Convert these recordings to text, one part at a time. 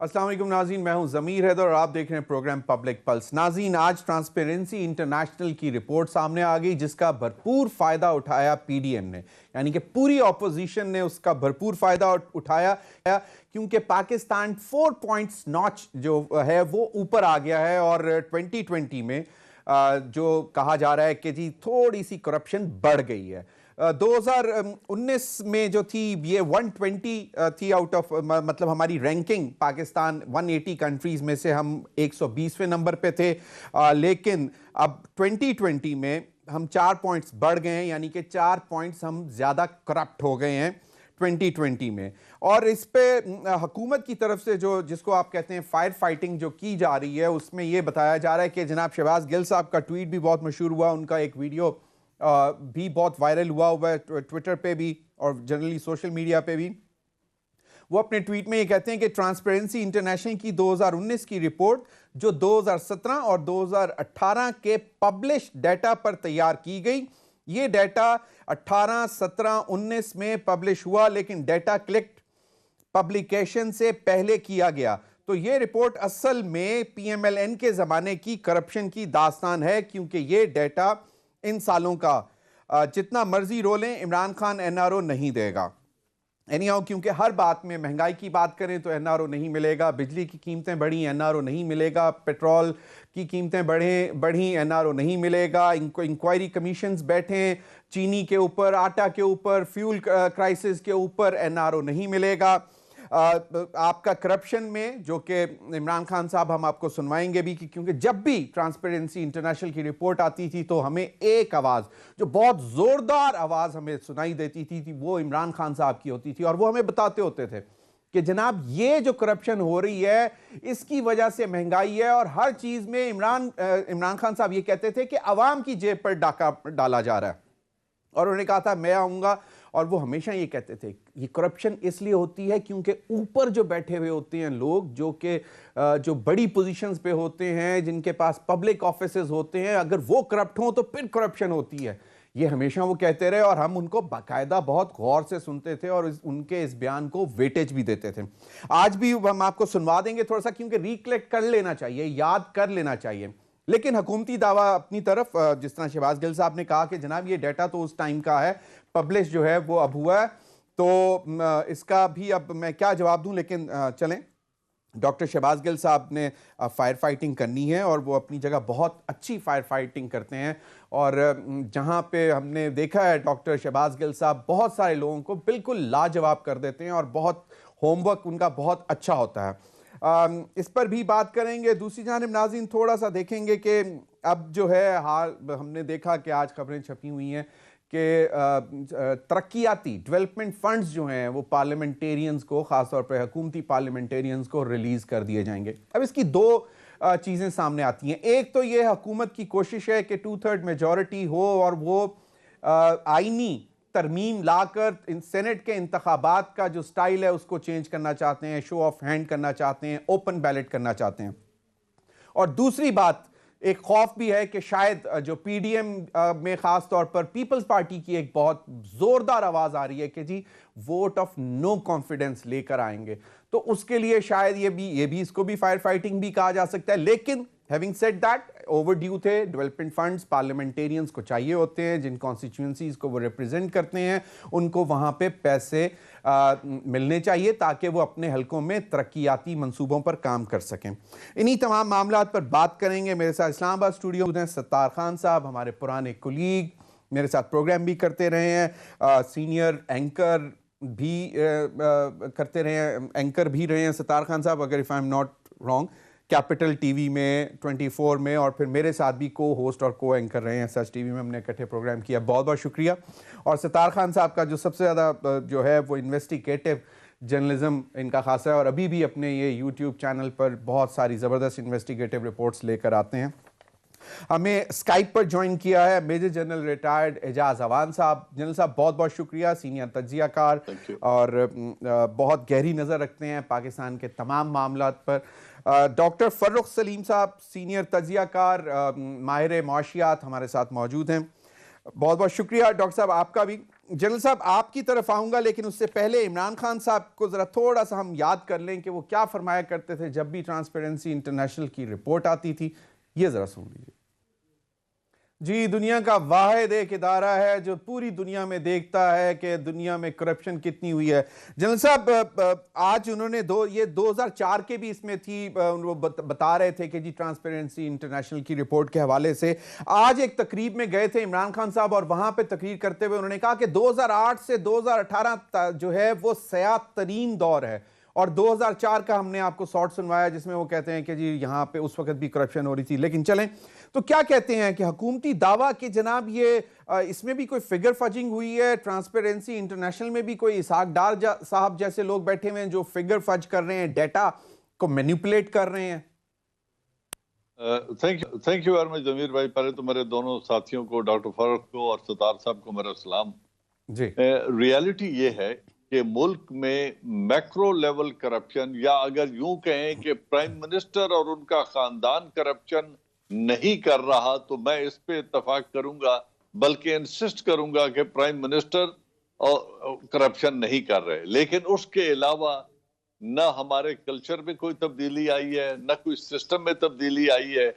अस्सलाम वालेकुम नाज़रीन, मैं हूं ज़मीर हैदर और आप देख रहे हैं प्रोग्राम पब्लिक पल्स। नाज़रीन, आज ट्रांसपेरेंसी इंटरनेशनल की रिपोर्ट सामने आ गई जिसका भरपूर फ़ायदा उठाया पीडीएम ने, यानी कि पूरी ऑपोजिशन ने उसका भरपूर फ़ायदा उठाया क्योंकि पाकिस्तान 4 पॉइंट्स नॉच जो है वो ऊपर आ गया है और 2020 में जो कहा जा रहा है कि जी थोड़ी सी करप्शन बढ़ गई है। 2019 में जो थी ये 120 थी आउट ऑफ, मतलब हमारी रैंकिंग पाकिस्तान 180 कंट्रीज में से हम 120वें नंबर पे थे, लेकिन अब 2020 में हम 4 पॉइंट्स बढ़ गए हैं, यानी कि 4 पॉइंट्स हम ज़्यादा करप्ट हो गए हैं 2020 में। और इस पे हुकूमत की तरफ से जो जिसको आप कहते हैं फायर फाइटिंग जो की जा रही है, उसमें यह बताया जा रहा है कि जनाब शहबाज गिल साहब का ट्वीट भी बहुत मशहूर हुआ, उनका एक वीडियो भी बहुत वायरल हुआ है ट्विटर पे भी और जनरली सोशल मीडिया पे भी। वो अपने ट्वीट में ये कहते हैं कि ट्रांसपेरेंसी इंटरनेशनल की 2019 की रिपोर्ट जो 2017 और 2018 के पब्लिश डाटा पर तैयार की गई, ये डाटा 18, 17, 19 में पब्लिश हुआ, लेकिन डाटा कलेक्ट पब्लिकेशन से पहले किया गया। तो ये रिपोर्ट असल में पीएमएलएन के ज़माने की करप्शन की दास्तान है, क्योंकि ये डाटा इन सालों का जितना मर्जी रोलें इमरान खान एनआरओ नहीं देगा। एनीहाउ, क्योंकि हर बात में महंगाई की बात करें तो एनआरओ नहीं मिलेगा, बिजली की कीमतें बढ़ी एनआरओ नहीं मिलेगा, पेट्रोल की कीमतें बढ़ी एनआरओ नहीं मिलेगा, इंक्वायरी कमीशंस बैठे चीनी के ऊपर, आटा के ऊपर, फ्यूल क्राइसिस के ऊपर, एनआरओ नहीं मिलेगा। आपका करप्शन में जो कि इमरान खान साहब हम आपको सुनवाएंगे भी, क्योंकि जब भी ट्रांसपेरेंसी इंटरनेशनल की रिपोर्ट आती थी तो हमें एक आवाज़ जो बहुत ज़ोरदार आवाज़ हमें सुनाई देती थी वो इमरान खान साहब की होती थी, और वो हमें बताते होते थे कि जनाब ये जो करप्शन हो रही है इसकी वजह से महंगाई है, और हर चीज़ में इमरान खान साहब ये कहते थे कि अवाम की जेब पर डाका डाला जा रहा है। और उन्होंने कहा था मैं आऊँगा, और वो हमेशा ये कहते थे ये करप्शन इसलिए होती है क्योंकि ऊपर जो बैठे हुए होते हैं लोग जो बड़ी पोजीशंस पे होते हैं, जिनके पास पब्लिक ऑफिसेज होते हैं, अगर वो करप्ट हों तो फिर करप्शन होती है। ये हमेशा वो कहते रहे और हम उनको बाकायदा बहुत गौर से सुनते थे और उनके इस बयान को वेटेज भी देते थे। आज भी हम आपको सुनवा देंगे थोड़ा सा, क्योंकि रिकलेक्ट कर लेना चाहिए, याद कर लेना चाहिए। लेकिन हुकूमती दावा अपनी तरफ, जिस तरह शहबाज गिल साहब ने कहा कि जनाब ये डाटा तो उस टाइम का है, पब्लिश जो है वो अब हुआ है, तो इसका भी अब मैं क्या जवाब दूं। लेकिन चलें, डॉक्टर शहबाज गिल साहब ने फायर फाइटिंग करनी है और वो अपनी जगह बहुत अच्छी फायर फाइटिंग करते हैं, और जहां पे हमने देखा है डॉक्टर शहबाज गिल साहब बहुत सारे लोगों को बिल्कुल लाजवाब कर देते हैं और बहुत होमवर्क उनका बहुत अच्छा होता है। इस पर भी बात करेंगे। दूसरी जानिब नाज़रीन थोड़ा सा देखेंगे कि अब जो है हाल हमने देखा कि आज खबरें छपी हुई हैं कि तरक्याती डेवलपमेंट फंड्स जो हैं वो पार्लियामेंटेरियंस को, ख़ासतौर पर हुकूमती पार्लियामेंटेरियंस को रिलीज़ कर दिए जाएंगे। अब इसकी दो चीज़ें सामने आती हैं। एक तो ये हुकूमत की कोशिश है कि 2/3 मेजॉरिटी हो और वो आईनी तरमीम लाकर सेनेट के इंतखाबात का जो स्टाइल है उसको चेंज करना चाहते हैं, शो ऑफ हैंड करना चाहते हैं, ओपन बैलेट करना चाहते हैं। और दूसरी बात, एक खौफ भी है कि शायद जो पीडीएम में खास तौर पर पीपल्स पार्टी की एक बहुत जोरदार आवाज आ रही है कि जी वोट ऑफ नो कॉन्फिडेंस लेकर आएंगे, तो उसके लिए शायद ये भी इसको भी फायर फाइटिंग भी कहा जा सकता है। लेकिन हैविंग सेड दैट, ओवरड्यू थे डेवलपमेंट फंड्स, पार्लियामेंटेरियंस को चाहिए होते हैं, जिन कॉन्स्टिट्यूएंसीज को वो रिप्रेजेंट करते हैं उनको वहां पे पैसे मिलने चाहिए ताकि वो अपने हलकों में तरक्याती मंसूबों पर काम कर सकें। इन्हीं तमाम मामलात पर बात करेंगे। मेरे साथ इस्लामाबाद स्टूडियो में सत्तार खान साहब, हमारे पुराने कुलीग, मेरे साथ प्रोग्राम भी करते रहे हैं, सीनियर एंकर भी करते रहे हैं, एंकर भी रहे हैं सत्तार खान साहब, अगर if I am not wrong, capital TV में, 24 में, और फिर मेरे साथ भी को होस्ट और को एंकर रहे हैं सच टीवी में, हमने इकट्ठे प्रोग्राम किया। बहुत बहुत शुक्रिया। और सत्तार खान साहब का जो सबसे ज़्यादा जो है वो इन्वेस्टिगेटिव जर्नलिज्म इनका खासा है, और अभी भी अपने ये यूट्यूब चैनल पर बहुत सारी ज़बरदस्त इन्वेस्टिगेटिव रिपोर्ट्स लेकर आते हैं। हमें स्काइप पर ज्वाइन किया है major general retired Ejaz Awan साहब। जनरल साहब बहुत बहुत शुक्रिया, सीनियर तज्जियाकार और बहुत गहरी नज़र रखते हैं पाकिस्तान के तमाम मामलात पर। डॉक्टर फर्रुख सलीम साहब, सीनियर तज्जियाकार, माहिर मुआशियात, हमारे साथ मौजूद हैं। बहुत बहुत शुक्रिया डॉक्टर साहब आपका भी। जनरल साहब आपकी तरफ आऊंगा, लेकिन उससे पहले इमरान खान साहब को जरा थोड़ा सा हम याद कर लें कि वो क्या फरमाया करते थे जब भी ट्रांसपेरेंसी इंटरनेशनल की रिपोर्ट आती थी। ये जरा सुन लीजिए। जी, दुनिया का वाहिद एक इदारा है जो पूरी दुनिया में देखता है कि दुनिया में करप्शन कितनी हुई है। जनरल साहब आज उन्होंने ये 2004 के भी इसमें थी, वो बता रहे थे कि जी ट्रांसपेरेंसी इंटरनेशनल की रिपोर्ट के हवाले से आज एक तकरीब में गए थे इमरान खान साहब, और वहां पे तकरीर करते हुए उन्होंने कहा कि 2008 से 2018 जो है वो सयाह तरीन दौर है, और 2004 का हमने आपको शॉर्ट सुनवाया जिसमें वो कहते हैं कि जी यहां पे उस वक्त भी करप्शन हो रही थी। लेकिन चलें, तो क्या कहते हैं कि हुकूमती दावा कि जनाब ये इसमें भी कोई फिगर फजिंग हुई है, ट्रांसपेरेंसी इंटरनेशनल में भी कोई इसहाक डार साहब जैसे लोग बैठे हुए हैं जो फिगर फज कर रहे हैं, डेटा को मैनिपुलेट कर रहे हैं? थैंक यू वेरी मच जमीर भाई। पहले तो मेरे दोनों साथियों को, डॉक्टर फारूक को और सतार साहब को मेरा सलाम जी। रियलिटी ये है कि मुल्क में मैक्रो लेवल करप्शन, या अगर यूं कहें कि प्राइम मिनिस्टर और उनका खानदान करप्शन नहीं कर रहा, तो मैं इस पे इत्तेफाक करूंगा, बल्कि इंसिस्ट करूंगा कि प्राइम मिनिस्टर करप्शन नहीं कर रहे। लेकिन उसके अलावा न हमारे कल्चर में कोई तब्दीली आई है, न कोई सिस्टम में तब्दीली आई है।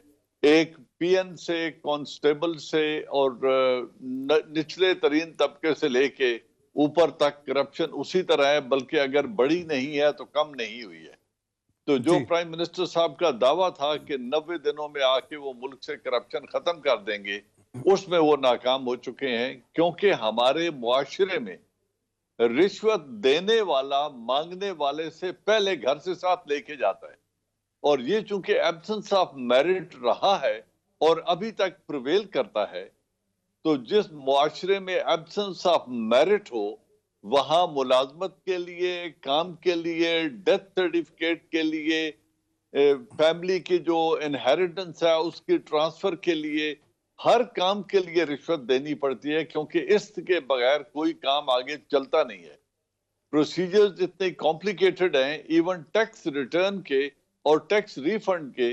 एक पीएन से, कांस्टेबल से और निचले तरीन तबके से लेके ऊपर तक करप्शन उसी तरह है, बल्कि अगर बड़ी नहीं है तो कम नहीं हुई है। तो जो प्राइम मिनिस्टर साहब का दावा था कि 90 दिनों में आके वो मुल्क से करप्शन खत्म कर देंगे, उसमें वो नाकाम हो चुके हैं, क्योंकि हमारे मुआशरे में रिश्वत देने वाला मांगने वाले से पहले घर से साथ लेके जाता है। और ये चूंकि एब्सेंस ऑफ मेरिट रहा है और अभी तक प्रिवेल करता है, तो जिस मुआशरे में एब्सेंस ऑफ मेरिट हो, वहां मुलाजमत के लिए, काम के लिए, डेथ सर्टिफिकेट के लिए, फैमिली की जो इनहेरिटेंस है उसकी ट्रांसफर के लिए, हर काम के लिए रिश्वत देनी पड़ती है, क्योंकि इसके बगैर कोई काम आगे चलता नहीं है। प्रोसीजर्स इतने कॉम्प्लिकेटेड हैं, इवन टैक्स रिटर्न के और टैक्स रिफंड के,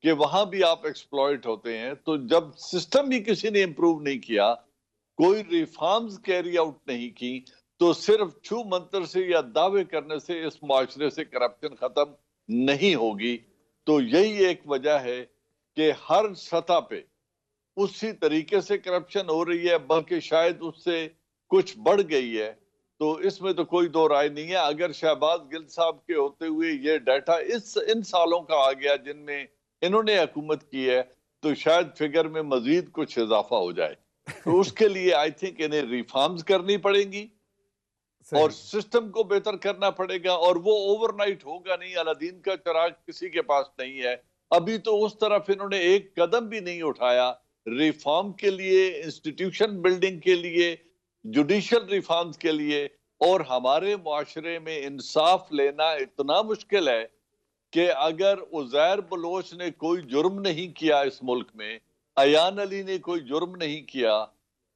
कि वहां भी आप एक्सप्लॉइट होते हैं। तो जब सिस्टम ही किसी ने इंप्रूव नहीं किया, कोई रिफॉर्म्स कैरी आउट नहीं की, तो सिर्फ छू मंत्र से या दावे करने से इस मुआशरे से करप्शन खत्म नहीं होगी। तो यही एक वजह है कि हर सतह पे उसी तरीके से करप्शन हो रही है, बल्कि शायद उससे कुछ बढ़ गई है। तो इसमें तो कोई दो राय नहीं है। अगर शहबाज गिल साहब के होते हुए ये डाटा इन सालों का आ गया जिनमें इन्होंने हुकूमत की है, तो शायद फिगर में मजीद कुछ इजाफा हो जाए। तो उसके लिए आई थिंक इन्हें रिफॉर्म्स करनी पड़ेंगी और सिस्टम को बेहतर करना पड़ेगा, और वो ओवरनाइट होगा नहीं। अलादीन का चिराग किसी के पास नहीं है। अभी तो उस तरफ इन्होंने एक कदम भी नहीं उठाया रिफॉर्म के लिए, इंस्टीट्यूशन बिल्डिंग के लिए, जुडिशियल रिफॉर्म्स के लिए। और हमारे मुआशरे में इंसाफ लेना इतना मुश्किल है कि अगर उज़ैर बलोच ने कोई जुर्म नहीं किया इस मुल्क में, अयान अली ने कोई जुर्म नहीं किया,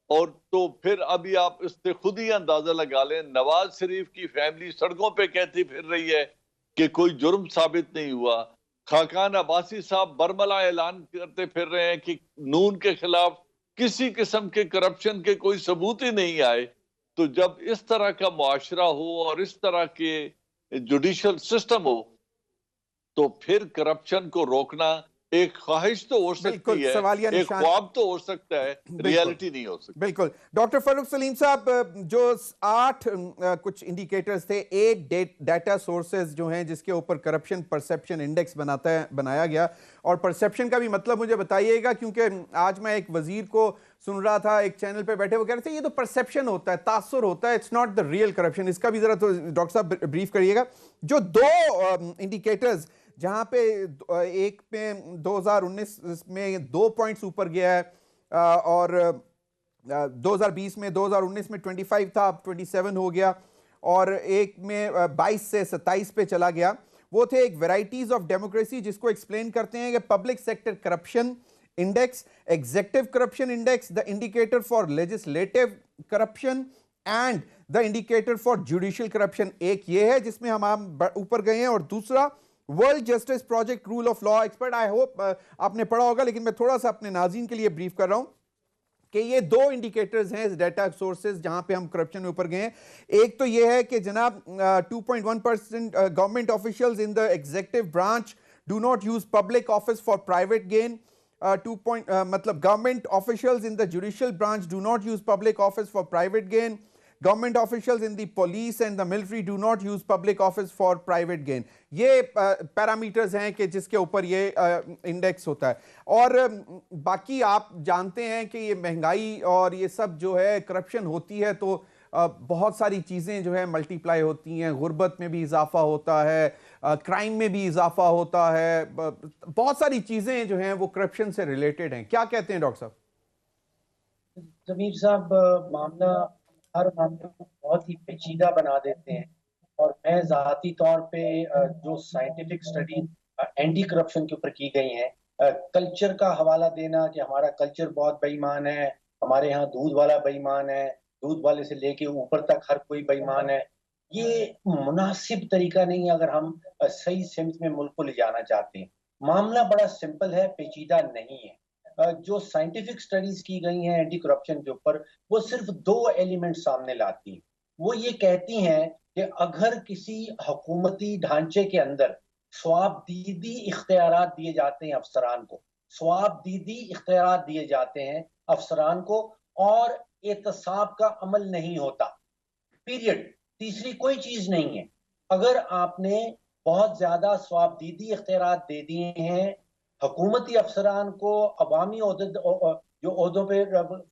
और तो फिर अभी आप इससे खुद ही अंदाजा लगा लें, नवाज शरीफ की फैमिली सड़कों पे कहती फिर रही है कि कोई जुर्म साबित नहीं हुआ। खाकान अब्बासी साहब बरमला ऐलान करते फिर रहे हैं कि नून के खिलाफ किसी किस्म के करप्शन के कोई सबूत ही नहीं आए। तो जब इस तरह का मुआशरा हो और इस तरह के जुडिशियल सिस्टम हो, तो फिर करप्शन को रोकना एक ख्वाहिश तो हो सकती है, एक ख्वाब तो हो सकता है, रियलिटी नहीं हो सकती। बिल्कुल। डॉक्टर फारूक सलीम साहब, जो 8 कुछ इंडिकेटर्स थे, 8 डाटा सोर्सेज जो हैं जिसके ऊपर करप्शन परसेप्शन इंडेक्स बनाया गया, और परसेप्शन का भी मतलब मुझे बताइएगा, क्योंकि आज मैं एक वजीर को सुन रहा था एक चैनल पे बैठे, वो कह रहे थे ये तो परसेप्शन होता है, तासुर होता है, it's not the real corruption. इसका भी जरा तो डॉक्टर साहब ब्रीफ करिएगा। जो 2 इंडिकेटर्स जहां पे एक में 2019 में 2 पॉइंट्स ऊपर गया है, और 2020 में 2019 में 25 था, अब 27 हो गया, और एक में 22 से 27 पे चला गया। वो थे एक वेराइटीज ऑफ डेमोक्रेसी, जिसको एक्सप्लेन करते हैं कि public sector corruption index, executive corruption index, the indicator for legislative corruption and the indicator for judicial corruption. एक ये है जिसमें हम ऊपर गए हैं, और दूसरा world justice project rule of law expert. I hope आपने पढ़ा होगा, लेकिन मैं थोड़ा सा अपने नाज़रीन के लिए ब्रीफ कर रहा हूं। कि ये दो इंडिकेटर्स हैं इस डेटा सोर्सेज जहां पे हम करप्शन में ऊपर गए हैं। एक तो ये है कि जनाब 2.1% government officials in the executive branch do not use public office for private gain. मतलब government officials in the judicial branch do not use public office for private gain. Government officials in the police and the military do not use public office for private gain. ये parameters हैं कि जिसके ऊपर ये index होता है। और बाकी आप जानते हैं कि ये महंगाई और ये सब जो है करप्शन होती है तो बहुत सारी चीज़ें जो है मल्टीप्लाई होती हैं, गुर्बत में भी इजाफा होता है, क्राइम में भी इजाफा होता है, बहुत सारी चीज़ें जो हैं वो करप्शन से रिलेटेड हैं। क्या कहते हैं डॉक्टर साहब? जमीर साहब, मामला हर मामले को बहुत ही पेचीदा बना देते हैं। और मैं ज़ाती तौर पे जो साइंटिफिक स्टडी एंटी करप्शन के ऊपर की गई हैं, कल्चर का हवाला देना कि हमारा कल्चर बहुत बेईमान है, हमारे यहाँ दूध वाला बेईमान है, दूध वाले से लेके ऊपर तक हर कोई बेईमान है, ये मुनासिब तरीका नहीं है अगर हम सही सिमत में मुल्क को ले जाना चाहते हैं। मामला बड़ा सिंपल है, पेचीदा नहीं है। जो साइंटिफिक स्टडीज की गई हैं एंटी करप्शन के ऊपर, वो सिर्फ दो एलिमेंट सामने लाती हैं। वो ये कहती हैं कि अगर किसी हुकूमती ढांचे के अंदर स्वाबदीदी इख्तियारात दिए जाते हैं अफसरान को, स्वाबदीदी इख्तियारात दिए जाते हैं अफसरान को, और एहतसाब का अमल नहीं होता, पीरियड, तीसरी कोई चीज नहीं है। अगर आपने बहुत ज्यादा स्वाबदीदी इख्तियारात दे दिए हैं हुकूमती अफसरान को, अवामी जो ओहदों पे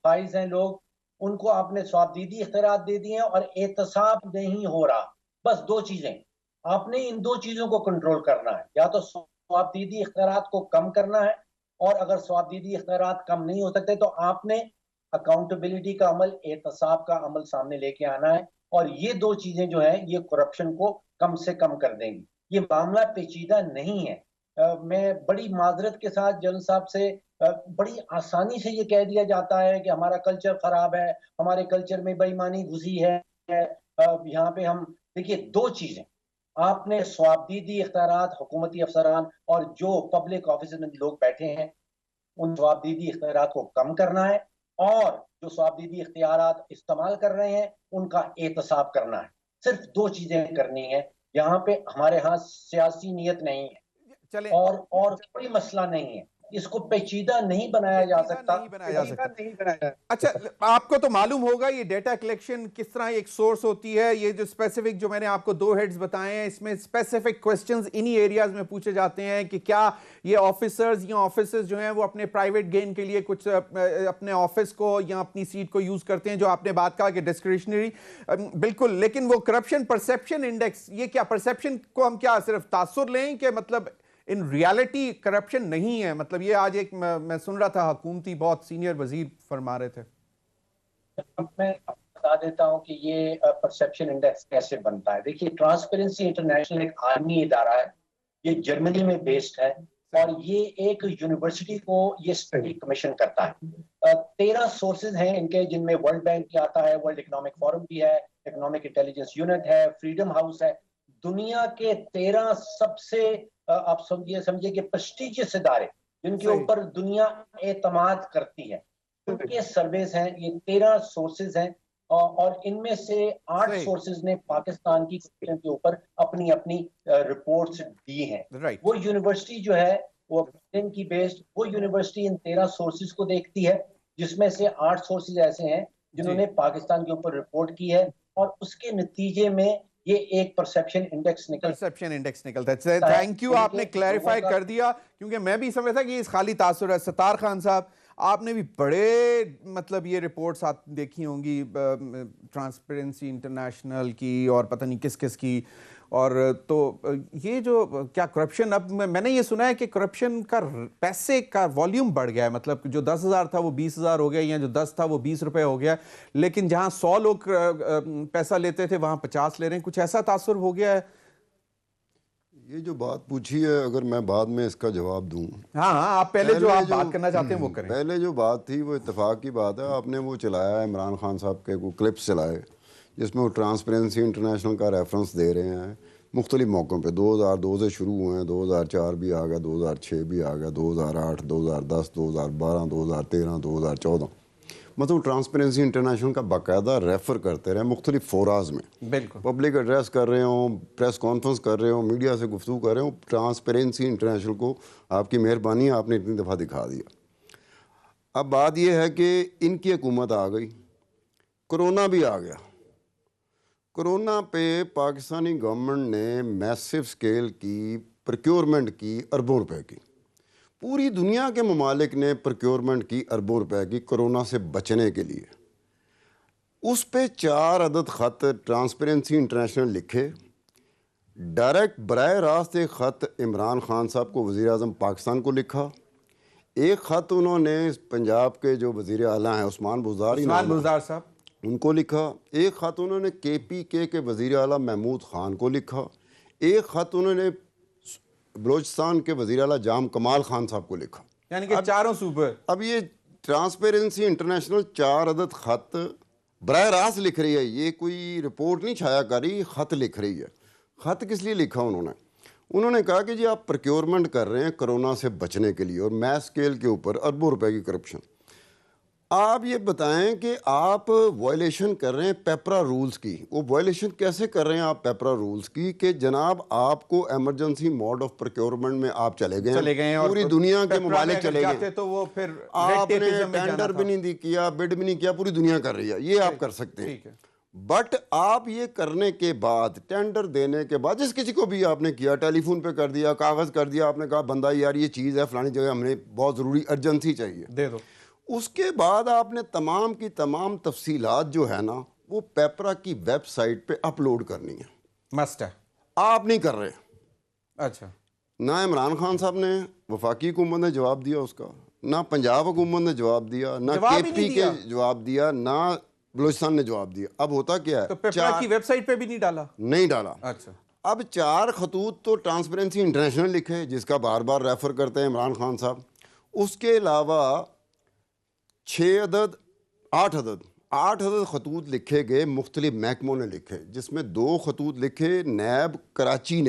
फाइज हैं लोग, उनको आपने स्वाबदीदी इख्तियारात दे दिए हैं और एहतसाब नहीं हो रहा, बस दो चीजें आपने इन दो चीजों को कंट्रोल करना है। या तो स्वाबदीदी इख्तियारात को कम करना है, और अगर स्वाबदीदी इख्तियारात कम नहीं हो सकते तो आपने अकाउंटेबिलिटी का अमल, एहतसाब का अमल सामने लेके आना है। और ये दो चीजें जो है ये करप्शन को कम से कम कर देंगी। ये मामला पेचीदा नहीं है। मैं बड़ी माजरत के साथ जनरल साहब से, बड़ी आसानी से ये कह दिया जाता है कि हमारा कल्चर खराब है, हमारे कल्चर में बेईमानी घुसी है। यहाँ पे हम देखिए दो चीजें, आपने स्वाबदीदी इख्तियारात हुकूमती अफसरान और जो पब्लिक ऑफिस में लोग बैठे हैं उन स्वाबदीदी इख्तियारात को कम करना है, और जो स्वाबदीदी इख्तियारात इस्तेमाल कर रहे हैं उनका एहतसाब करना है। सिर्फ दो चीजें करनी है। यहाँ पे हमारे यहाँ सियासी नीयत नहीं है, चले और कोई मसला नहीं है। इसको पेचीदा नहीं बनाया जा सकता, नहीं बनाया। अच्छा, आपको तो मालूम होगा ये डेटा कलेक्शन किस तरह एक सोर्स होती है। ये जो स्पेसिफिक, जो मैंने आपको दो हेड्स बताए हैं, इसमें स्पेसिफिक क्वेश्चंस इन्हीं एरियाज में पूछे जाते हैं कि क्या ये ऑफिसर्स या ऑफिसर्स जो हैं वो अपने प्राइवेट गेन के लिए कुछ अपने ऑफिस को या अपनी सीट को यूज करते हैं, जो आपने बात कहा कि डिस्क्रिशनरी, बिल्कुल। लेकिन वो करप्शन परसेप्शन इंडेक्स, ये क्या परसेप्शन को हम क्या सिर्फ तासुर लें कि मतलब इन रियलिटी करप्शन नहीं है? मतलब ये आज एक मैं सुन रहा था हुकूमती बहुत सीनियर वजीर फरमा रहे थे। मैं बता देता हूं कि ये परसेप्शन इंडेक्स कैसे बनता है। देखिए, ट्रांसपेरेंसी इंटरनेशनल एक आर्मी इदारा है, ये जर्मनी में बेस्ड है, और ये एक यूनिवर्सिटी को ये स्टडी कमीशन करता है। 13 सोर्सेज हैं इनके, जिनमें वर्ल्ड बैंक आता है, वर्ल्ड इकोनॉमिक फोरम भी है, इकोनॉमिक इंटेलिजेंस यूनिट है, फ्रीडम हाउस है। दुनिया के 13 सबसे आप समझिए कि प्रेस्टिजियस इदारे जिनके ऊपर दुनिया एतमाद करती है, उनके सर्वेस हैं। ये 13 सोर्सेज हैं, और इनमें से 8 सोर्सेज ने पाकिस्तान की करप्शन के ऊपर अपनी अपनी रिपोर्ट्स दी हैं। वो यूनिवर्सिटी जो है वो ब्रिटेन की बेस्ड, वो यूनिवर्सिटी इन 13 सोर्सेज को देखती है, जिसमें से 8 सोर्सेज ऐसे हैं जिन्होंने पाकिस्तान के ऊपर रिपोर्ट की है, और उसके नतीजे में ये एक परसेप्शन इंडेक्स निकलता है। थैंक यू, आपने क्लैरिफाई कर दिया, क्योंकि मैं भी समझ था कि इस खाली तासुर है। सत्तार खान साहब, आपने भी बड़े मतलब ये रिपोर्ट्स आप देखी होंगी ट्रांसपेरेंसी इंटरनेशनल की और पता नहीं किस किस की, और तो ये जो क्या करप्शन, अब मैंने ये सुना है कि करप्शन का पैसे का वॉल्यूम बढ़ गया है, मतलब जो 10,000 था वो 20,000 हो गया, या जो 10 था वो 20 रुपए हो गया, लेकिन जहां 100 लोग पैसा लेते थे वहां 50 ले रहे हैं। कुछ ऐसा तासुर हो गया है? ये जो बात पूछी है, अगर मैं बाद में इसका जवाब दूं। हाँ, आप पहले जो आप बात करना चाहते हैं वो करें। पहले जो बात थी वो इत्तेफाक की बात है। आपने वो चलाया है, इमरान खान साहब के वो क्लिप्स चलाए जिसमें वो ट्रांसपेरेंसी इंटरनेशनल का रेफरेंस दे रहे हैं मुख्तलिफ मौक़ों पे। 2002 से शुरू हुए हैं, 2004 भी आ गया, 2006 भी आ गया, 2008, 2010, 2012, 2013, 2014। मतलब ट्रांसपेरेंसी इंटरनेशनल का बाकायदा रेफर करते रहे मुख्तलिफ फोराज में, बिल्कुल पब्लिक एड्रेस कर रहे हों, प्रेस कॉन्फ्रेंस कर रहे हों, मीडिया से गुफ्तगू कर रहे हों, ट्रांसपेरेंसी इंटरनेशनल को आपकी मेहरबानी, आपने इतनी दफ़ा दिखा दिया। अब बात यह है कि इनकी हुकूमत आ गई, कोरोना भी आ गया। कोरोना पे पाकिस्तानी गवर्नमेंट ने मैसिव स्केल की प्रोक्योरमेंट की, अरबों रुपए की। पूरी दुनिया के ममालिक ने प्रोक्योरमेंट की अरबों रुपए की कोरोना से बचने के लिए। उस पे 4 अदद ख़त ट्रांसपेरेंसी इंटरनेशनल लिखे, डायरेक्ट बराह रास्त एक ख़त इमरान खान साहब को, वज़ीर आज़म पाकिस्तान को लिखा। एक ख़त उन्होंने पंजाब के जो वज़ीर आला हैं उस्मान बुज़दार साहब उनको लिखा। एक ख़त उन्होंने KPK के वज़ीर आला महमूद ख़ान को लिखा। एक ख़त उन्होंने बलोचिस्तान के वज़ीर आला जाम कमाल खान साहब को लिखा। यानी कि चारों सूबे। अब ये ट्रांसपेरेंसी इंटरनेशनल 4 अदद ख़त बराह रास्त लिख रही है, ये कोई रिपोर्ट नहीं छाया कर रही, ख़त लिख रही है। ख़त किस लिए लिखा उन्होंने कहा कि जी आप प्रोक्योरमेंट कर रहे हैं कोरोना से बचने के लिए और मैस स्केल के ऊपर अरबों रुपए की करप्शन। आप ये बताएं कि आप वायलेशन कर रहे हैं पेपरा रूल्स की। वो वायलेशन कैसे कर रहे हैं आप पेपरा रूल्स की कि जनाब आपको इमरजेंसी मोड ऑफ प्रोक्योरमेंट में आप चले गए हैं, पूरी दुनिया के ममालिक चले गए, तो वो फिर आपने टेंडर भी नहीं किया, बिड भी नहीं किया, पूरी दुनिया कर रही है, ये आप कर सकते हैं। बट आप ये करने के बाद, टेंडर देने के बाद, जिस किसी को भी आपने किया, टेलीफोन पे कर दिया, कागज़ कर दिया, आपने कहा बंदा यार ये चीज़ है फलानी जगह, हमें बहुत ज़रूरी अर्जेंसी चाहिए, दे दो। उसके बाद आपने तमाम की तमाम तफसीलात जो है ना वो पेपरा की वेबसाइट पे अपलोड करनी है, मस्ट है। आप नहीं कर रहे। अच्छा, ना इमरान खान साहब ने, वफाकी हुकूमत ने जवाब दिया उसका, ना पंजाब हुकूमत ने जवाब दिया, ना KP के जवाब दिया, ना बलोचिस्तान ने जवाब दिया। अब होता क्या है, तो पेपरा की वेबसाइट पे भी नहीं डाला। अच्छा, अब 4 खतूत तो ट्रांसपेरेंसी इंटरनेशनल लिखे, जिसका बार बार रेफर करते हैं इमरान खान साहब। उसके अलावा 8 अदद खतूत लिखे गए, मुख्तलिफ महकमों ने लिखे, जिसमें 2 खतूत लिखे नैब कराची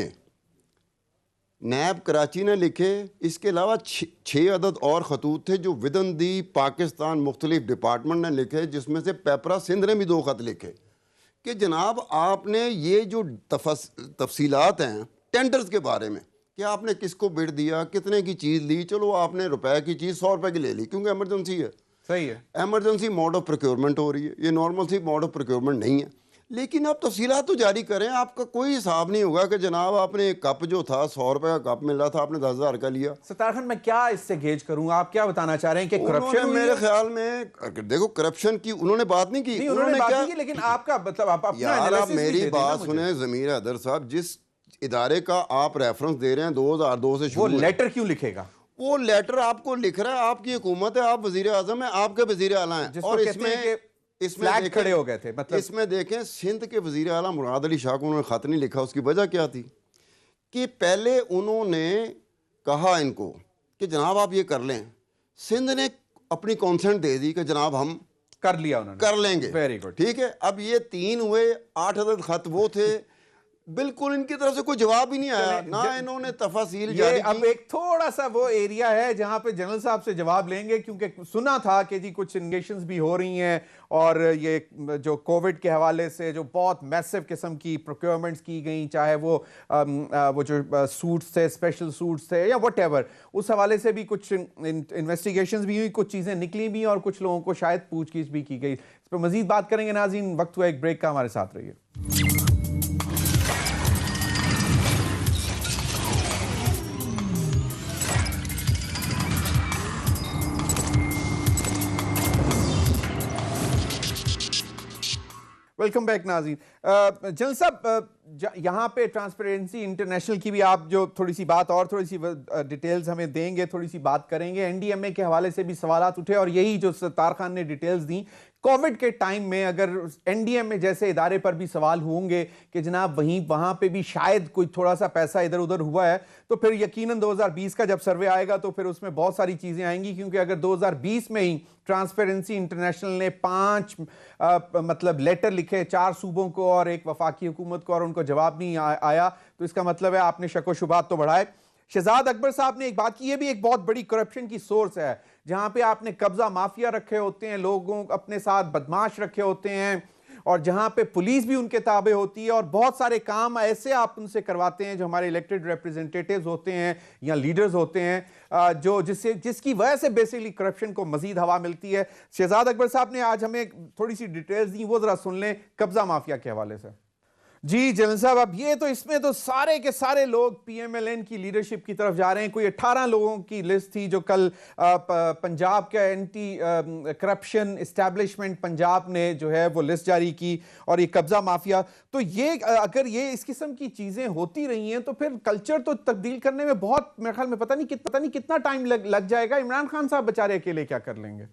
ने लिखे। इसके अलावा 6 अदद और खतूत थे जो विदन दी पाकिस्तान मुख्तलिफ डिपार्टमेंट ने लिखे, जिसमें से पेपरा सिंध ने भी 2 खत लिखे कि जनाब आपने ये जो तफसीलात हैं टेंडर्स के बारे में कि आपने किसको बिड दिया, कितने की चीज़ ली, चलो आपने रुपए की चीज़ 100 रुपए की ले ली क्योंकि इमरजेंसी है, सही है, इमरजेंसी मोड ऑफ प्रोक्योरमेंट हो रही है, ये नॉर्मल सी मोड ऑफ प्रोक्योरमेंट नहीं है। लेकिन आप तफसीलात तो जारी करें, आपका कोई हिसाब नहीं होगा कि जनाब आपने एक कप जो था 100 रुपए का कप मिल रहा था, आपने 10,000 का लिया। सत्तार खान, मैं क्या इससे गेज करूं, आप क्या बताना चाह रहे हैं कि करप्शन, मेरे ख्याल में देखो करप्शन की उन्होंने बात नहीं की, उन्होंने बात नहीं की, लेकिन आपका मतलब आप यार आप मेरी बात सुने ज़मीर हैदर साहब, जिस इदारे का आप रेफरेंस दे रहे हैं 2002 से शुरू, वो लेटर क्यों लिखेगा? वो लेटर आपको लिख रहा है, आपकी हुकूमत है, आप वजीर आजम है, आपके वजीर आला हैं, और इसमें खड़े हो गए थे। मतलब इसमें देखें सिंध के वजीर आला मुराद अली शाह को उन्होंने खत नहीं लिखा। उसकी वजह क्या थी कि पहले उन्होंने कहा इनको कि जनाब आप ये कर लें, सिंध ने अपनी कॉन्सेंट दे दी कि जनाब हम कर लिया, उन्होंने कर लेंगे, वेरी गुड, ठीक है। अब ये 3 हुए, 8 अदद खत वो थे, बिल्कुल इनकी तरफ से कोई जवाब ही नहीं आया, ना इन्होंने तफसील जारी की। अब एक थोड़ा सा वो एरिया है जहां पे जनरल साहब से जवाब लेंगे, क्योंकि सुना था कि जी कुछ इंगेशंस भी हो रही हैं और ये जो कोविड के हवाले से जो बहुत मैसिव किस्म की प्रोक्योरमेंट्स की गई, चाहे वो जो सूट्स थे, स्पेशल सूट्स थे या व्हाटएवर, उस हवाले से भी कुछ इन्वेस्टिगेशंस भी हुई, कुछ चीज़ें निकली भी और कुछ लोगों को शायद पूछगिछ भी की गई। इस पर मजीद बात करेंगे नाज़रीन, वक्त हुआ एक ब्रेक का, हमारे साथ रहिए। वेलकम बैक नाज़रीन। जनरल साहब, यहाँ पे ट्रांसपेरेंसी इंटरनेशनल की भी आप जो थोड़ी सी बात और थोड़ी सी डिटेल्स हमें देंगे, थोड़ी सी बात करेंगे। NDMA के हवाले से भी सवालात उठे और यही जो सत्तार खान ने डिटेल्स दी, कोविड के टाइम में अगर NDMA जैसे इदारे पर भी सवाल होंगे कि जनाब वहाँ पे भी शायद कोई थोड़ा सा पैसा इधर उधर हुआ है, तो फिर यकीनन 2020 का जब सर्वे आएगा तो फिर उसमें बहुत सारी चीज़ें आएंगी, क्योंकि अगर 2020 में ही ट्रांसपेरेंसी इंटरनेशनल ने 5 मतलब लेटर लिखे 4 सूबों को और एक वफाकी हुकूमत को और उनको जवाब नहीं आया, तो इसका मतलब है आपने शक व शुबात तो बढ़ाए। शहजाद अकबर साहब ने एक बात की, ये भी एक बहुत बड़ी करप्शन की सोर्स है। जहां पे आपने कब्जा माफिया रखे होते हैं, लोगों अपने साथ बदमाश रखे होते हैं, और जहां पे पुलिस भी उनके ताबे होती है, और बहुत सारे काम ऐसे आप उनसे करवाते हैं जो हमारे इलेक्टेड रिप्रेजेंटेटिव्स होते हैं या लीडर्स होते हैं, जो जिसकी वजह से बेसिकली करप्शन को मजीद हवा मिलती है। शहजाद अकबर साहब ने आज हमें थोड़ी सी डिटेल्स दी, वो जरा सुन लें कब्जा माफिया के हवाले से। जी जनरल साहब, अब ये तो इसमें तो सारे के सारे लोग पीएमएलएन की लीडरशिप की तरफ जा रहे हैं। कोई 18 लोगों की लिस्ट थी जो कल पंजाब का एंटी करप्शन एस्टैब्लिशमेंट पंजाब ने जो है वो लिस्ट जारी की, और ये कब्जा माफिया, तो ये अगर ये इस किस्म की चीजें होती रही हैं तो फिर कल्चर तो तब्दील करने में बहुत, मेरे ख्याल में पता नहीं कितना टाइम लग जाएगा। इमरान खान साहब बेचारे अकेले क्या कर लेंगे?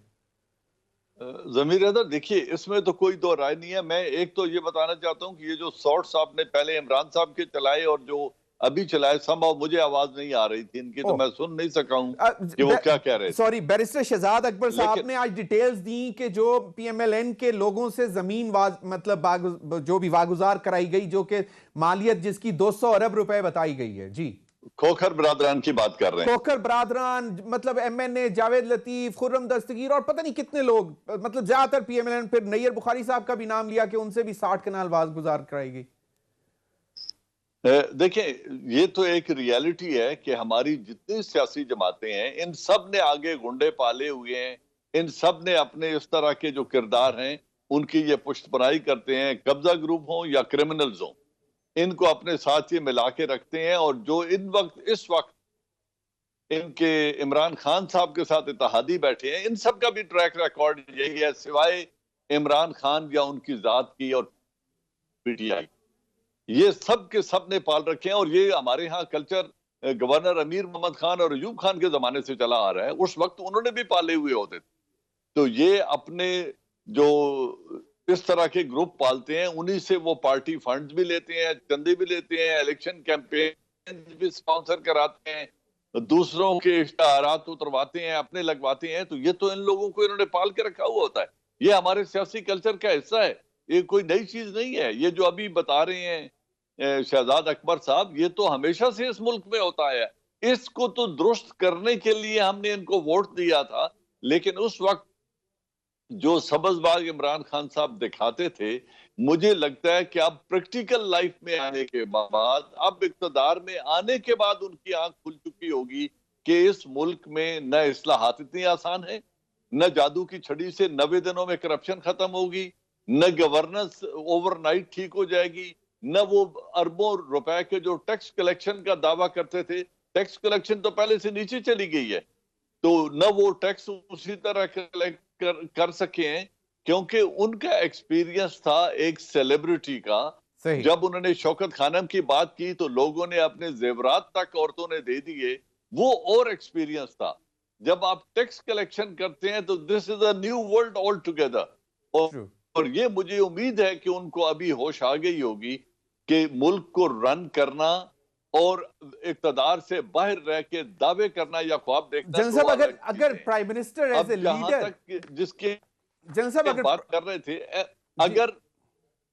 जमीर हैदर, देखिए इसमें तो कोई दो राय नहीं है। मैं एक तो ये बताना चाहता हूँ कि ये जो शॉट्स आपने पहले इमरान साहब के चलाए और जो अभी चलाए, संभव मुझे आवाज नहीं आ रही थी इनकी, तो मैं सुन नहीं सका हूँ कि वो क्या कह रहे थे। सॉरी, बैरिस्टर शहजाद अकबर साहब ने आज डिटेल्स दी कि जो पीएमएलएन के लोगों से जमीन मतलब जो भी वागुजार कराई गई, जो कि मालियत जिसकी 200 अरब रुपए बताई गई है। जी, खोखर बरादरान की बात कर रहे हैं। खोखर बरादरान मतलब एमएनए जावेद लतीफ, खुर्रम दस्तगीर और पता नहीं कितने लोग, मतलब ज्यादातर पीएमएलएन, फिर नैयर बुखारी साहब का भी नाम लिया कि उनसे भी 60 कनाल वागुजार कराई गई। देखें, ये तो एक रियलिटी है कि हमारी जितनी सियासी जमातें हैं, इन सब ने आगे गुंडे पाले हुए हैं, इन सब ने अपने इस तरह के जो किरदार हैं उनकी ये पुष्टपनाही करते हैं, कब्जा ग्रुप हो या क्रिमिनल्स हो, इनको अपने साथ ये मिला के रखते हैं। और जो इस वक्त इनके इमरान खान साहब के साथ इत्तेहादी बैठे हैं, इन सब का भी ट्रैक रिकॉर्ड यही है, सिवाय इमरान खान या उनकी जात की और पीटीआई, ये सब के सब ने पाल रखे हैं। और ये हमारे यहाँ कल्चर गवर्नर अमीर मोहम्मद खान और अयूब खान के जमाने से चला आ रहा है, उस वक्त उन्होंने भी पाले हुए होते थे। तो ये अपने जो इस तरह के ग्रुप पालते हैं, उन्हीं से वो पार्टी फंड्स भी लेते हैं, चंदे भी लेते हैं, इलेक्शन कैंपेन भी स्पॉन्सर कराते हैं, दूसरों के इश्तेहारात उतरवाते हैं, अपने लगवाते हैं। तो ये तो इन लोगों को इन्होंने पाल के रखा हुआ होता है, ये हमारे सियासी कल्चर का हिस्सा है, ये कोई नई चीज नहीं है। ये जो अभी बता रहे हैं शहजाद अकबर साहब, ये तो हमेशा से इस मुल्क में होता है। इसको तो दुरुस्त करने के लिए हमने इनको वोट दिया था, लेकिन उस वक्त जो सबजबाग इमरान खान साहब दिखाते थे, मुझे लगता है कि अब प्रैक्टिकल लाइफ में आने के बाद, अब इक्तदार में आने के बाद उनकी आंख खुल चुकी होगी कि इस मुल्क में न इस्लाहात इतनी आसान है, न जादू की छड़ी से 90 दिनों में करप्शन खत्म होगी, न गवर्नेंस ओवरनाइट ठीक हो जाएगी, न वो अरबों रुपए के जो टैक्स कलेक्शन का दावा करते थे, टैक्स कलेक्शन तो पहले से नीचे चली गई है, तो न वो टैक्स उसी तरह कलेक्ट कर सके हैं, क्योंकि उनका एक्सपीरियंस था एक सेलिब्रिटी का। जब उन्होंने शौकत खानम की बात की तो लोगों ने अपने जेवरात तक औरतों ने दे दिए, वो और एक्सपीरियंस था। जब आप टैक्स कलेक्शन करते हैं तो this is a new world all together. और ये मुझे उम्मीद है कि उनको अभी होश आ गई होगी कि मुल्क को रन करना और इक़्तिदार से बाहर रह के दावे करना या ख्वाब देखना, जनरल साहब अगर prime minister as a leader, जिसके जनरल साहब अगर बात कर रहे थे, अगर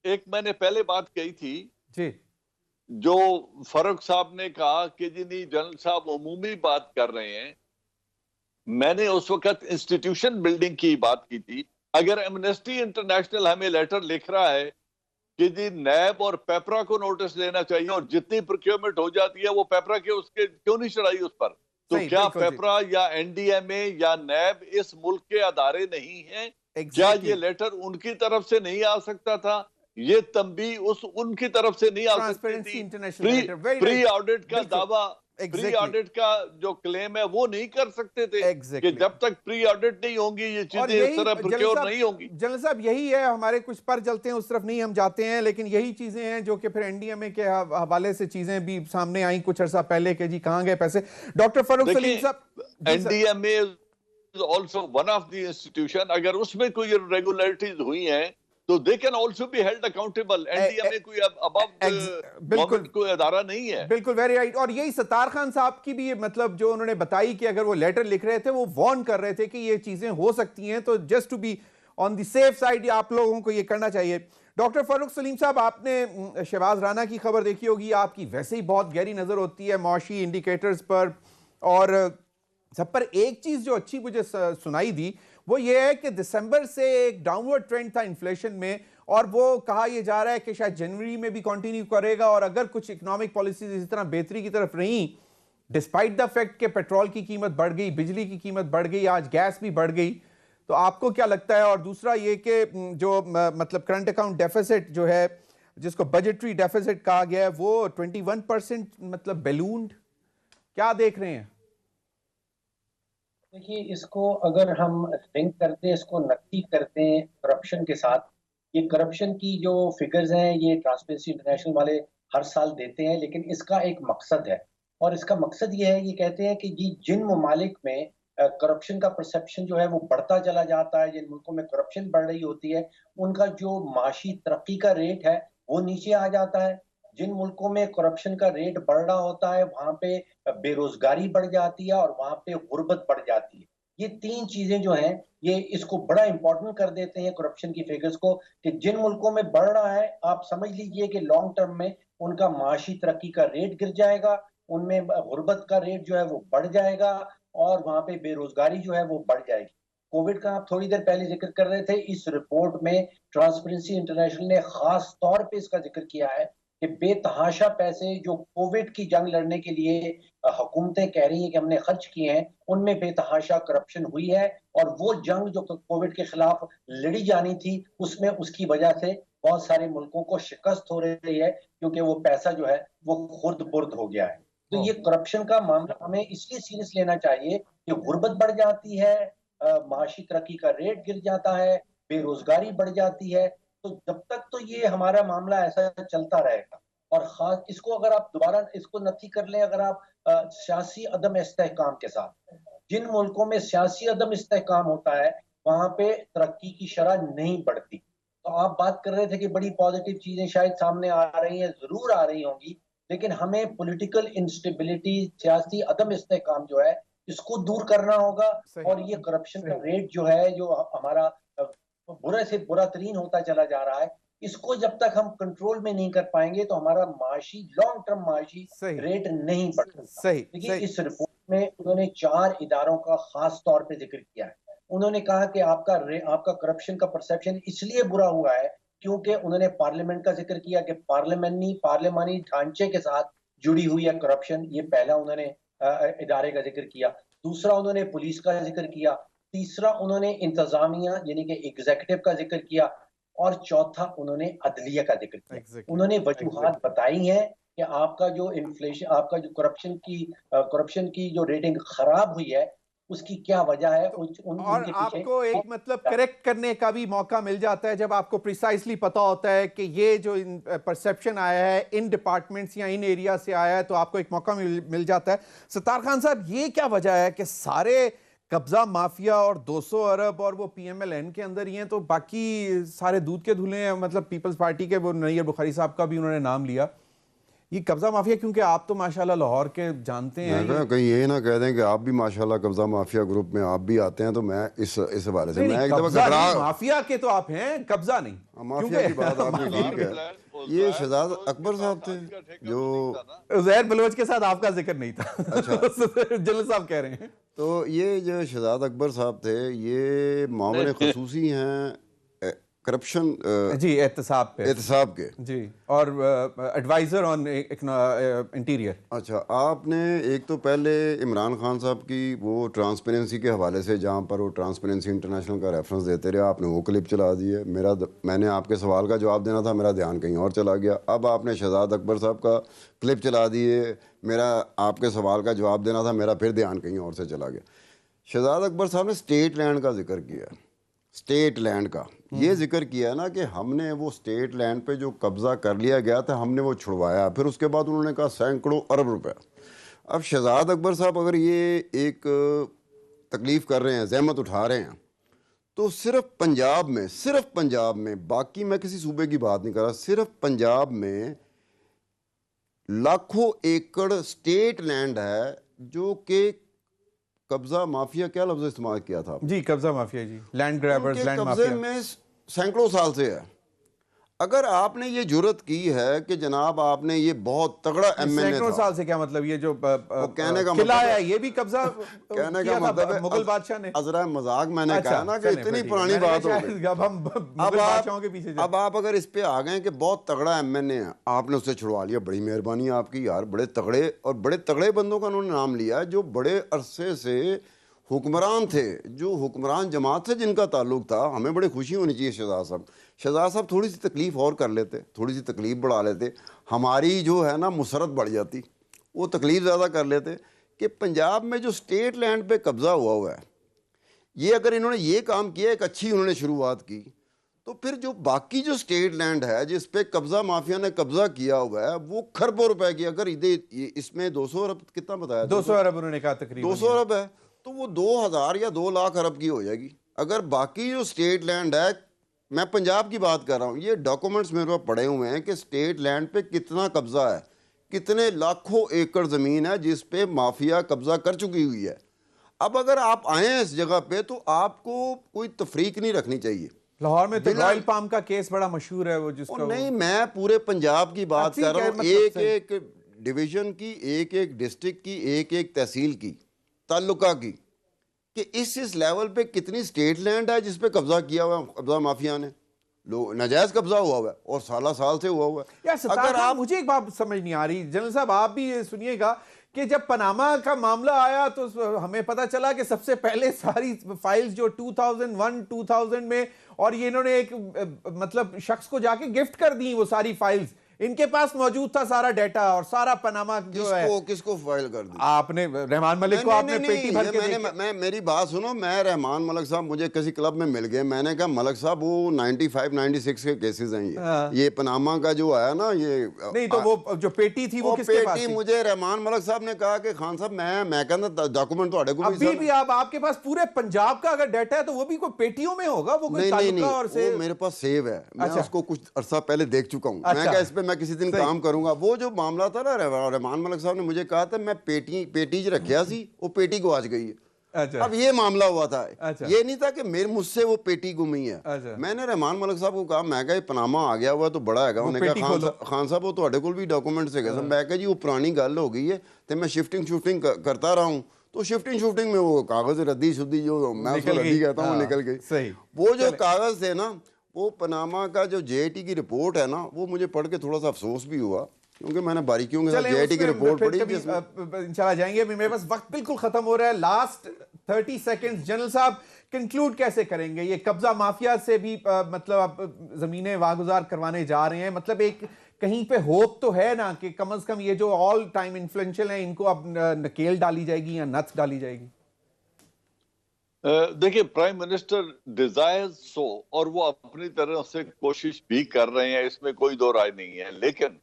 एक मैंने पहले बात कही थी जी, जो फारूक साहब ने कहा कि जी नहीं जनरल साहब उमूमी बात कर रहे हैं, मैंने उस वक्त इंस्टीट्यूशन बिल्डिंग की बात की थी। अगर एमनेस्टी इंटरनेशनल हमें लेटर लिख रहा है कि जी नैब और पेपरा को नोटिस लेना चाहिए और जितनी प्रोक्योरमेंट हो जाती है वो पेपरा के उसके क्यों नहीं चढ़ाई उस पर, तो क्या पेपरा या एनडीएमए या नैब इस मुल्क के अदारे नहीं हैं? क्या ये लेटर उनकी तरफ से नहीं आ सकता था? ये तंबी उनकी तरफ से नहीं आ सकती थी? प्री ऑडिट का दावा, प्री ऑडिट का जो क्लेम है वो नहीं कर सकते थे कि जब तक प्री ऑडिट नहीं होंगी ये चीजें इस तरह प्रोक्योर नहीं होंगी। जनरल साहब यही है, हमारे कुछ पर चलते हैं उस तरफ नहीं हम जाते हैं, लेकिन यही चीजें हैं जो कि फिर एनडीएमए के हवाले से चीजें भी सामने आई कुछ अर्सा पहले के जी कहां गए पैसे। डॉक्टर फारूक सलीम साहब, NDMA is also one of the institution, अगर उसमें कोई इरेगुलरिटीज हुई हैं तो they can also be held accountable. NDMA कोई अबव गवर्नमेंट कोई अदारा नहीं है। बिल्कुल, वेरी राइट। और यही सत्तार खान साहब की भी मतलब जो उन्होंने बताई कि अगर वो लेटर लिख रहे थे वो वार्न कर रहे थे कि ये चीजें हो सकती हैं, तो just to be on the safe side आप लोगों को ये करना चाहिए। डॉक्टर फारूक सलीम साहब, आपने शहबाज राना की खबर देखी होगी, आपकी वैसे ही बहुत गहरी नजर होती है मौशी इंडिकेटर्स पर, और सब पर एक चीज जो अच्छी मुझे सुनाई दी वो ये है कि दिसंबर से एक डाउनवर्ड ट्रेंड था इन्फ्लेशन में, और वो कहा यह जा रहा है कि शायद जनवरी में भी कंटिन्यू करेगा। और अगर कुछ इकोनॉमिक पॉलिसीज इसी तरह बेहतरी की तरफ रही, डिस्पाइट द फैक्ट कि पेट्रोल की कीमत बढ़ गई, बिजली की कीमत बढ़ गई, आज गैस भी बढ़ गई, तो आपको क्या लगता है? और दूसरा ये कि जो मतलब करंट अकाउंट डेफिसिट जो है, जिसको बजटरी डेफिसिट कहा गया है, वो 21% मतलब बैलून्ड, क्या देख रहे हैं? देखिए, इसको अगर हम लिंक करते हैं, इसको नक्की करते हैं करप्शन के साथ, ये करप्शन की जो फिगर्स हैं ये ट्रांसपेरेंसी इंटरनेशनल वाले हर साल देते हैं, लेकिन इसका एक मकसद है, और इसका मकसद ये है, ये कहते हैं कि ये जिन ममालिक में करप्शन का परसेप्शन जो है वो बढ़ता चला जाता है, जिन मुल्कों में करप्शन बढ़ रही होती है, उनका जो माशी तरक्की का रेट है वो नीचे आ जाता है। जिन मुल्कों में करप्शन का रेट बढ़ रहा होता है वहां पे बेरोजगारी बढ़ जाती है और वहां पे गुर्बत बढ़ जाती है। ये तीन चीजें जो हैं ये इसको बड़ा इंपॉर्टेंट कर देते हैं करप्शन की फिगर्स को, कि जिन मुल्कों में बढ़ रहा है आप समझ लीजिए कि लॉन्ग टर्म में उनका माशी तरक्की का रेट गिर जाएगा, उनमें गुर्बत का रेट जो है वो बढ़ जाएगा, और वहां पे बेरोजगारी जो है वो बढ़ जाएगी। कोविड का आप थोड़ी देर पहले जिक्र कर रहे थे, इस रिपोर्ट में ट्रांसपेरेंसी इंटरनेशनल ने खास तौर पे इसका जिक्र किया है कि बेतहाशा पैसे जो कोविड की जंग लड़ने के लिए हुकूमतें कह रही हैं कि हमने खर्च किए हैं, उनमें बेतहाशा करप्शन हुई है, और वो जंग जो कोविड के खिलाफ लड़ी जानी थी उसमें उसकी वजह से बहुत सारे मुल्कों को शिकस्त हो रही है, क्योंकि वो पैसा जो है वो खुर्द बुर्द हो गया है। तो ये करप्शन का मामला हमें इसलिए सीरियस लेना चाहिए कि गुर्बत बढ़ जाती है, माशी तरक्की का रेट गिर जाता है, बेरोजगारी बढ़ जाती है। तो जब तक तो ये हमारा मामला ऐसा चलता रहेगा, और खास इसको अगर आप दोबारा इसको नक्की कर लें, अगर आप सियासी अदम इस्तेहकाम के साथ, जिन मुल्कों में सियासी अदम इस्तेहकाम होता है वहां पे तरक्की की शरह नहीं बढ़ती। तो आप बात कर रहे थे कि बड़ी पॉजिटिव चीजें शायद सामने आ रही हैं, जरूर आ रही होंगी, लेकिन हमें पॉलिटिकल इंस्टेबिलिटी, सियासी अदम इस्तेहकाम जो है इसको दूर करना होगा। और ये करप्शन का रेट जो है, जो हमारा बुरे से बुरा तरीन होता चला जा रहा है, इसको जब तक हम कंट्रोल में नहीं कर पाएंगे तो हमारा माशी लॉन्ग टर्म माशी रेट नहीं बढ़ सकता। देखिए, इस रिपोर्ट में उन्होंने 4 इदारों का खास तौर पे जिक्र किया है। उन्होंने कहा कि आपका करप्शन का परसेप्शन इसलिए बुरा हुआ है क्योंकि उन्होंने पार्लियामेंट का जिक्र किया कि पार्लियामानी ढांचे के साथ जुड़ी हुई है करप्शन, ये पहला उन्होंने इदारे का जिक्र किया। दूसरा उन्होंने पुलिस का जिक्र किया। तीसरा उन्होंने इंतजामिया यानी कि एग्जीक्यूटिव का जिक्र किया। और चौथा उन्होंने अदलिया का जिक्र किया। उन्होंने वजूहात बताई हैं कि आपका जो इन्फ्लेशन, आपका जो करप्शन की जो रेटिंग खराब हुई है उसकी क्या वजह है। और आपको एक मतलब करेक्ट करने का भी मौका मिल जाता है जब आपको प्रिसाइसली पता होता है कि ये जो परसेप्शन आया है इन डिपार्टमेंट्स या इन एरिया से आया है, तो आपको एक मौका मिल जाता है। सत्तार खान साहब, ये क्या वजह है कि सारे कब्जा माफिया और 200 अरब और वो PMLN के अंदर ही हैं, तो बाकी सारे दूध के धुले हैं? मतलब पीपल्स पार्टी के वो नैयर बुखारी साहब का भी उन्होंने नाम लिया। ये कब्जा माफिया, क्योंकि आप तो माशाल्लाह लाहौर के जानते हैं, कहीं ये ना कह दें कि आप भी माशाल्लाह कब्जा माफिया ग्रुप में आप भी आते हैं, तो मैं इस हवाले से मैं एक दफा माफिया के तो आप हैं, कब्जा नहीं। माफिया की बात आपने ठीक है। ये शहजाद अकबर साहब थे जो उज़ैर बलोच के साथ आपका जिक्र नहीं था। अच्छा। जनरल साहब कह रहे हैं। तो ये जो शहजाद अकबर साहब थे ये मामले खसूसी हैं करप्शन जी एहतसाब के जी, और एडवाइजर ऑन इंटीरियर। अच्छा, आपने एक तो पहले इमरान खान साहब की वो ट्रांसपेरेंसी के हवाले से जहाँ पर वो ट्रांसपेरेंसी इंटरनेशनल का रेफरेंस देते रहे, आपने वो क्लिप चला दी है। मैंने आपके सवाल का जवाब देना था, मेरा ध्यान कहीं और चला गया। अब आपने शहजाद अकबर साहब का क्लिप चला दी है, मेरा आपके सवाल का जवाब देना था, मेरा फिर ध्यान कहीं और से चला गया। शहजाद अकबर साहब ने स्टेट लैंड का जिक्र किया, स्टेट लैंड का ये जिक्र किया ना कि हमने वो स्टेट लैंड पे जो कब्जा कर लिया गया था हमने वो छुड़वाया। फिर उसके बाद उन्होंने कहा सैकड़ों अरब रुपए। अब शहजाद अकबर साहब अगर ये एक तकलीफ़ कर रहे हैं, जहमत उठा रहे हैं, तो सिर्फ पंजाब में, बाकी मैं किसी सूबे की बात नहीं कर रहा, सिर्फ पंजाब में लाखों एकड़ स्टेट लैंड है जो कि कब्जा माफिया, क्या लफ्ज़ इस्तेमाल किया था जी, कब्जा माफिया जी, लैंड ग्रैबर्स, लैंड कब्जे में सैकड़ों साल से है। अगर आपने ये जुर्रत की है कि जनाब आपने ये बहुत तगड़ा एमएनए सैकड़ों था, साल से, क्या मतलब ये जो कहने का किला मतलब है ये भी कब्जा कहने किया का मतलब था है मुगल बादशाह ने? अजरा मजाक मैंने अच्छा, कहा ना कि चलें, इतनी फिर पुरानी ठीक है। बात हो मैंने गई। कहा, अब हम मुगल बादशाहों के पीछे अब आप अगर इस पे आ गए कि बहुत तगड़ा एमएनए है, आपने उससे छुड़वा लिया, बड़ी मेहरबानी आपकी यार। बड़े तगड़े और बड़े तगड़े बंदों का उन्होंने नाम लिया जो बड़े अरसे से हुक्मरान थे, जो हुक्मरान जमात से जिनका ताल्लुक था। हमें बड़ी खुशी होनी चाहिए शहजाद साहब थोड़ी सी तकलीफ और कर लेते, थोड़ी सी तकलीफ बढ़ा लेते, हमारी जो है ना मुसरत बढ़ जाती, वो तकलीफ ज़्यादा कर लेते। कि पंजाब में जो स्टेट लैंड पे कब्ज़ा हुआ है, ये अगर इन्होंने ये काम किया, एक अच्छी उन्होंने शुरुआत की, तो फिर जो बाकी जो स्टेट लैंड है जिस पे कब्जा माफिया ने कब्जा किया हुआ है वो खरबों रुपए की, अगर इसमें 200 अरब कितना बताया, 200 अरब उन्होंने कहा तकरीबन 200 अरब है, तो वो 2000 या 2 लाख अरब की हो जाएगी। अगर बाकी जो स्टेट लैंड है, मैं पंजाब की बात कर रहा हूँ, ये डॉक्यूमेंट्स मेरे पास पड़े हुए हैं कि स्टेट लैंड पे कितना कब्जा है, कितने लाखों एकड़ ज़मीन है जिस पे माफिया कब्जा कर चुकी हुई है। अब अगर आप आए हैं इस जगह पे तो आपको कोई तफरीक नहीं रखनी चाहिए। लाहौर में तो रॉयल पाम का केस बड़ा मशहूर है, वो जिसका नहीं, मैं पूरे पंजाब की बात कर रहा हूँ, मतलब एक एक डिवीजन की, एक एक डिस्ट्रिक्ट की, एक एक तहसील की, ताल्लुका की, कि इस लेवल पे कितनी स्टेट लैंड है जिस पे कब्जा किया हुआ, कब्जा माफिया ने, लोग नाजायज कब्जा हुआ है और साल से हुआ है। यार अगर आप, मुझे एक बात समझ नहीं आ रही जनरल साहब, आप भी ये सुनिएगा कि जब पनामा का मामला आया तो हमें पता चला कि सबसे पहले सारी फाइल्स जो 2001-2000 में, और ये इन्होंने एक मतलब शख्स को जाके गिफ्ट कर दी वो सारी फाइल्स, इनके पास मौजूद था सारा डाटा और सारा पनामा जो है। किसको फाइल कर दी आपने? रहमान मलिक को आपने पेटी भर के मैं मेरी बात सुनो, मैं रहमान मलिक साहब मुझे किसी क्लब में मिल गए, मैंने कहा मलिक साहब वो 95-96 के केसेस हैं ये पनामा का जो आया ना, ये नहीं तो वो जो पेटी थी वो किसके पास थी? मुझे रहमान मलिक साहब ने कहा कि खान साहब मैं कहता डॉक्यूमेंट तो अड़े को भी आपके पास पूरे पंजाब का अगर डाटा है तो वो भी कोई पेटियों में होगा, वो कोई तालुका और से मेरे पास सेव है, मैं उसको कुछ अरसा पहले देख चुका हूँ। मैं क्या इस पे मैं किसी दिन काम करूंगा। वो जो मामला था ना, रहमान मलिक साहब ने मुझे कहा था मैं पेटी रखिया सी, वो पेटी गुआच गई है। अच्छा। अब ये मामला हुआ था। अच्छा। ये नहीं था कि मुझसे वो पेटी गुम हुई है। अच्छा। मैंने रहमान मलिक साहब को कहा, मैं कहा पनामा आ गया हुआ तो बड़ा है, उन्होंने कहा खान साहब वो तो कोल भी डॉक्यूमेंट्स है। मैं कहा जी वो पुरानी गल हो गई है, तो मैं शिफ्टिंग करता रहा हूँ, तो शिफ्टिंग में वो कागज रद्दी शुद्दी जो मैं उसको रद्दी कहता हूँ निकल गई। वो जो कागज थे ना, वो पनामा का जो जेआईटी की रिपोर्ट है ना, वो मुझे पढ़ के थोड़ा सा अफसोस भी हुआ, क्योंकि मैंने बारीकियों के साथ जेआईटी की रिपोर्ट पढ़ी। इंशाल्लाह जाएंगे, अभी मेरे पास वक्त बिल्कुल खत्म हो रहा है। लास्ट 30 सेकंड्स जनरल साहब, कंक्लूड कैसे करेंगे? ये कब्जा माफिया से भी मतलब आप जमीनें वागुजार करवाने जा रहे हैं, मतलब एक कहीं पे होप तो है ना कि कम से कम ये जो ऑल टाइम इन्फ्लुएंशियल है इनको अब नकेल डाली जाएगी या नथ डाली जाएगी? देखिए, प्राइम मिनिस्टर डिजायर्स सो, और वो अपनी तरह से कोशिश भी कर रहे हैं, इसमें कोई दो राय नहीं है। लेकिन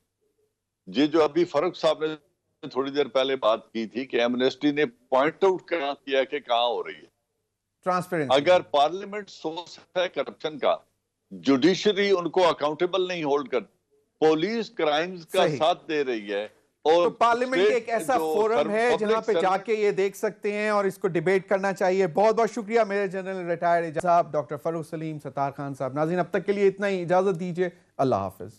ये जो अभी फारूक साहब ने थोड़ी देर पहले बात की थी कि एमनेस्टी ने पॉइंट आउट किया कि कहां हो रही है ट्रांसपेरेंसी। अगर पार्लियामेंट सोर्स है करप्शन का, जुडिशरी उनको अकाउंटेबल नहीं होल्ड कर, पुलिस क्राइम्स का साथ दे रही है, और तो पार्लियामेंट एक ऐसा फोरम है जहां पे जाके ये देख सकते हैं और इसको डिबेट करना चाहिए। बहुत बहुत शुक्रिया मेरे जनरल रिटायर्ड साहब डॉक्टर फारूक सलीम सत्तार खान साहब। नाज़रीन, अब तक के लिए इतना ही, इजाजत दीजिए, अल्लाह हाफिज।